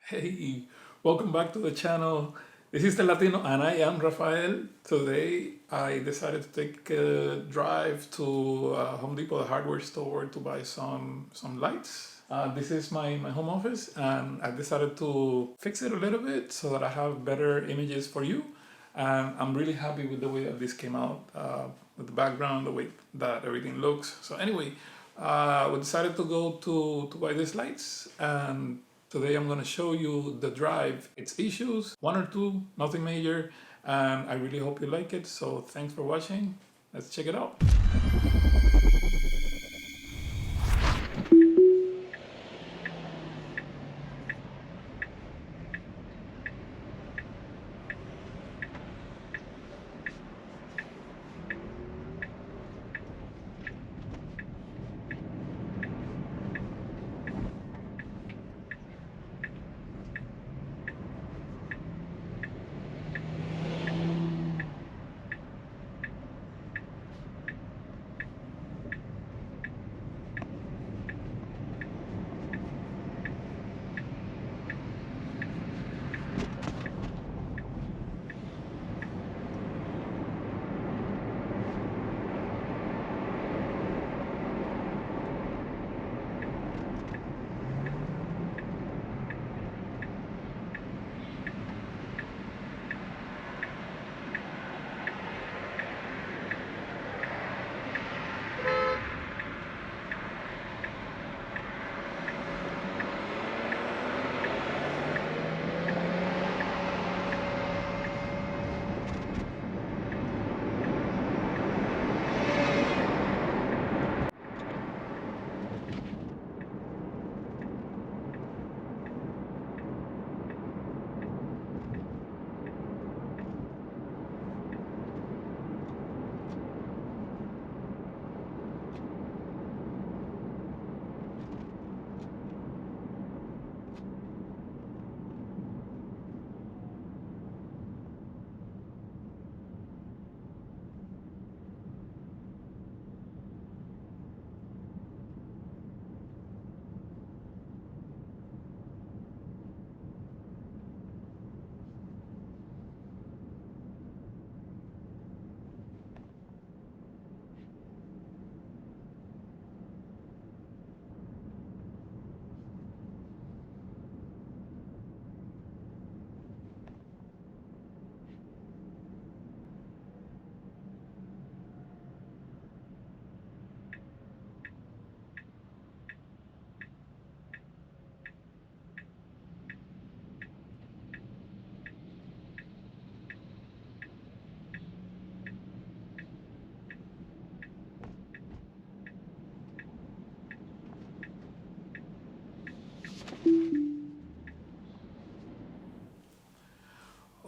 Hey, welcome back to the channel. This is the Latino and I am Rafael. Today I decided to take a drive to Home Depot, the hardware store, to buy some lights. This is my home office and I decided to fix it a little bit so that I have better images for you. And I'm really happy with the way that this came out, with the background, the way that everything looks. So anyway, we decided to go to buy these lights, and today I'm going to show you the drive, its issues, one or two, nothing major, and I really hope you like it. So thanks for watching. Let's check it out.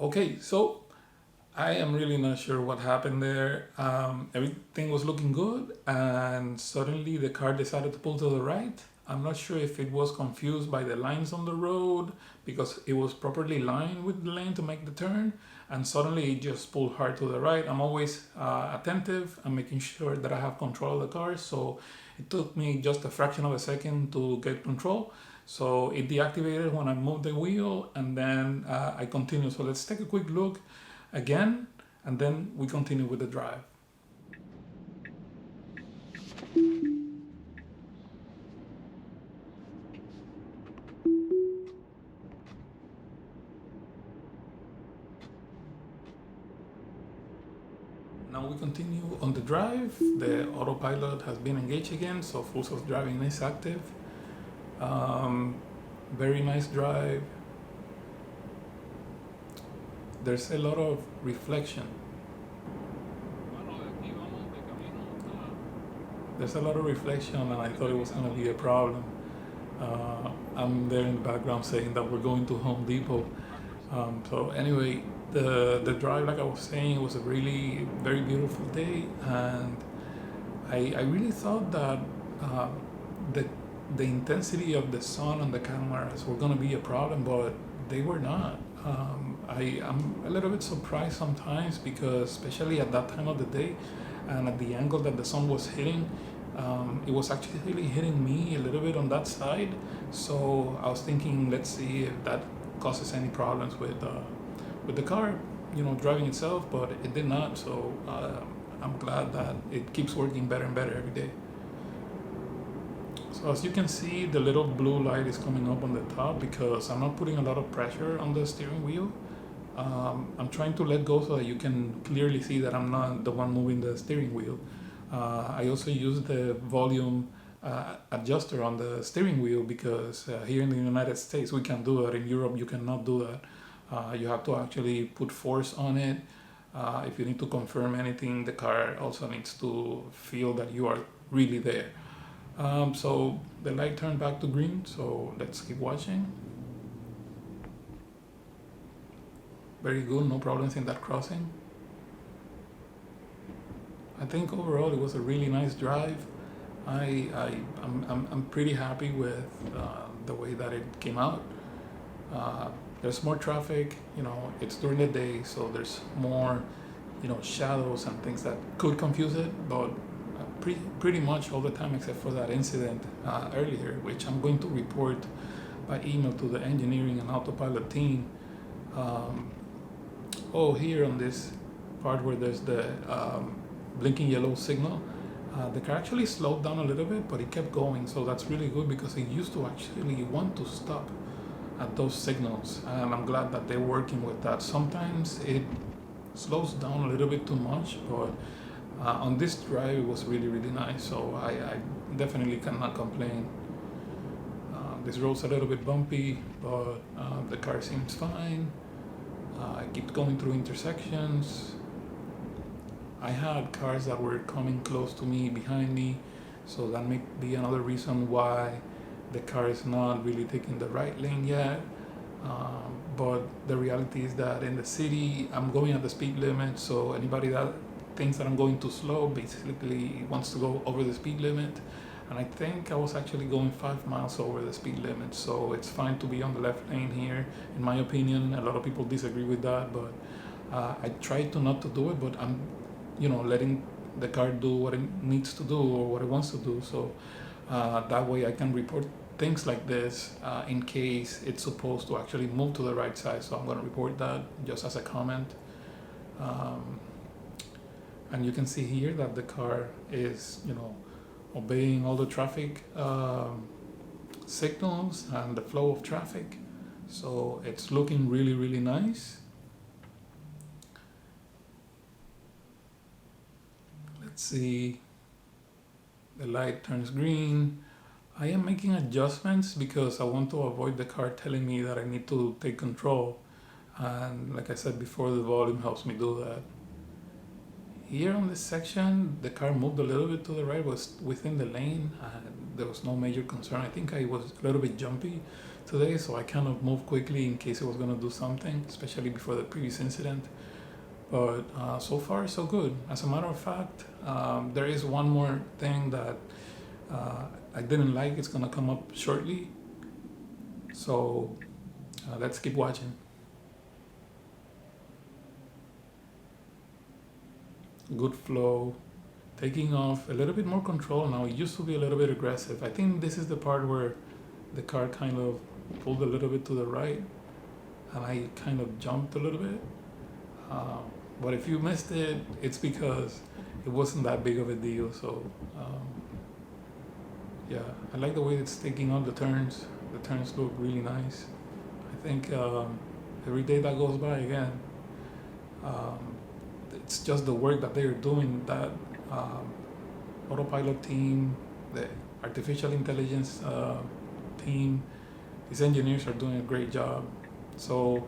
Okay, so I am really not sure what happened there. Everything was looking good, and suddenly the car decided to pull to the right. I'm not sure if it was confused by the lines on the road because it was properly lined with the lane to make the turn, and suddenly it just pulled hard to the right. I'm always attentive and making sure that I have control of the car, so it took me just a fraction of a second to get control. So it deactivated when I moved the wheel, and then I continued. So let's take a quick look again, and then we continue with the drive. Now we continue on the drive. The autopilot has been engaged again, so full self driving is active. Very nice drive. There's a lot of reflection. There's a lot of reflection, and I thought it was going to be a problem. I'm there in the background saying that we're going to Home Depot. So anyway, the drive, like I was saying, it was a really very beautiful day, and I really thought that the the intensity of the sun on the cameras were going to be a problem, but they were not. I'm a little bit surprised sometimes because, especially at that time of the day and at the angle that the sun was hitting, It was actually hitting me a little bit on that side. So I was thinking, let's see if that causes any problems with the car, driving itself, but it did not. So I'm glad that it keeps working better and better every day. So as you can see, the little blue light is coming up on the top because I'm not putting a lot of pressure on the steering wheel. I'm trying to let go so that you can clearly see that I'm not the one moving the steering wheel. I also use the volume adjuster on the steering wheel because here in the United States we can do that. In Europe you cannot do that. You have to actually put force on it. If you need to confirm anything, the car also needs to feel that you are really there. So the light turned back to green, so let's keep watching. Very good, no problems in that crossing. I think overall it was a really nice drive. I'm pretty happy with the way that it came out. There's more traffic, it's during the day, so there's more, shadows and things that could confuse it, but pretty much all the time except for that incident earlier, which I'm going to report by email to the engineering and autopilot team. Here on this part where there's the blinking yellow signal, the car actually slowed down a little bit, but it kept going, so that's really good because it used to actually want to stop at those signals, and I'm glad that they're working with that. Sometimes it slows down a little bit too much, but on this drive it was really, really nice, so I definitely cannot complain. This road's a little bit bumpy, but the car seems fine. I keep going through intersections. I had cars that were coming close to me, behind me, so that may be another reason why the car is not really taking the right lane yet. But the reality is that in the city, I'm going at the speed limit, so anybody that thinks that I'm going too slow basically wants to go over the speed limit. And I think I was actually going 5 miles over the speed limit, so it's fine to be on the left lane here, in my opinion. A lot of people disagree with that, but I try to not to do it, but I'm letting the car do what it needs to do or what it wants to do, so that way I can report things like this in case it's supposed to actually move to the right side. So I'm going to report that just as a comment. And you can see here that the car is obeying all the traffic signals and the flow of traffic, so it's looking really, really nice. Let's see, the light turns green. I am making adjustments because I want to avoid the car telling me that I need to take control, and like I said before, the volume helps me do that. Here on this section, the car moved a little bit to the right, was within the lane, and there was no major concern. I think I was a little bit jumpy today, so I kind of moved quickly in case it was going to do something, especially before the previous incident. But so far, so good. As a matter of fact, there is one more thing that I didn't like. It's going to come up shortly. So let's keep watching. Good flow, taking off, a little bit more control now. It used to be a little bit aggressive. I think this is the part where the car kind of pulled a little bit to the right and I kind of jumped a little bit. But if you missed it, it's because it wasn't that big of a deal. So yeah, I like the way it's taking on the turns. The turns look really nice. I think every day that goes by, again, it's just the work that they're doing, that autopilot team, the artificial intelligence team, these engineers are doing a great job. So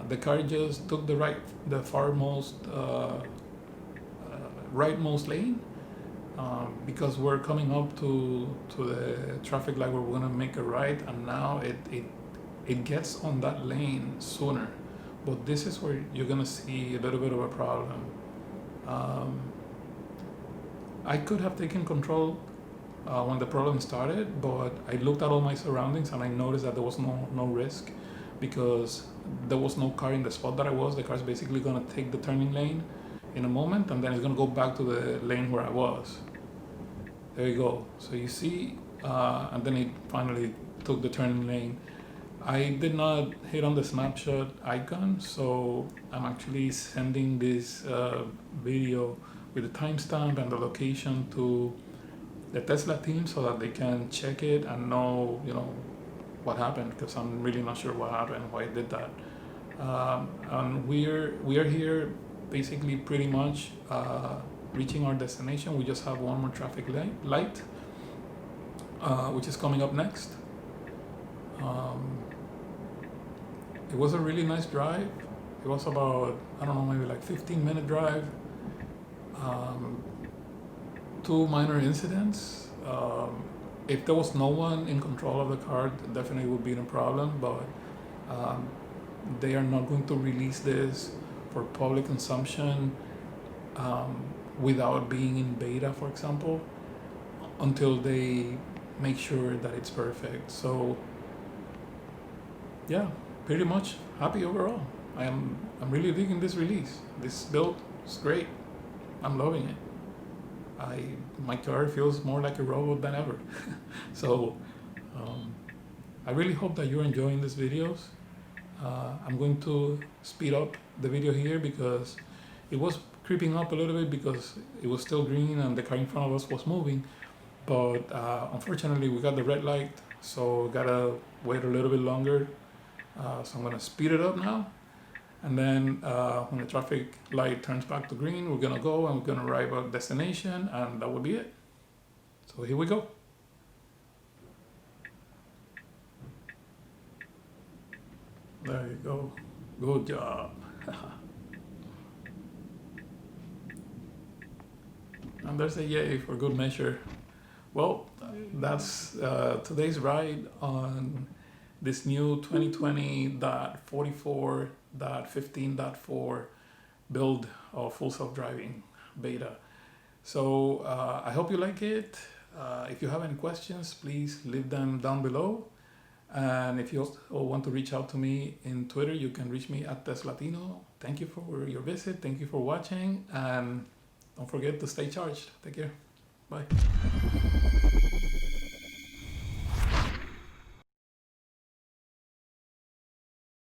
the car just took the rightmost lane because we're coming up to the traffic light where we're gonna make a right, and now it gets on that lane sooner. But this is where you're gonna see a little bit of a problem. I could have taken control when the problem started, but I looked at all my surroundings and I noticed that there was no risk because there was no car in the spot that I was. The car's basically gonna take the turning lane in a moment, and then it's gonna go back to the lane where I was. There you go. So you see, and then it finally took the turning lane. I did not hit on the snapshot icon, so I'm actually sending this video with the timestamp and the location to the Tesla team so that they can check it and know, what happened, because I'm really not sure what happened, why it did that. And we are here basically pretty much reaching our destination. We just have one more traffic light, which is coming up next. It was a really nice drive. It was about, I don't know, maybe like 15-minute drive. Two minor incidents. If there was no one in control of the car, it definitely would be a problem, but they are not going to release this for public consumption without being in beta, for example, until they make sure that it's perfect. So yeah, pretty much happy overall. I'm really digging this release. This build is great. I'm loving it. My car feels more like a robot than ever. So I really hope that you're enjoying these videos. I'm going to speed up the video here because it was creeping up a little bit because it was still green and the car in front of us was moving. But unfortunately we got the red light, so gotta wait a little bit longer. So I'm gonna speed it up now. And then when the traffic light turns back to green, we're gonna go and we're gonna arrive at destination, and that will be it. So here we go. There you go. Good job. And there's a yay for good measure. Well, that's today's ride on this new 2020.44.15.4 build of full self-driving beta. So I hope you like it. If you have any questions, please leave them down below. And if you also want to reach out to me in Twitter, you can reach me at @teslatino. Thank you for your visit. Thank you for watching. And don't forget to stay charged. Take care. Bye.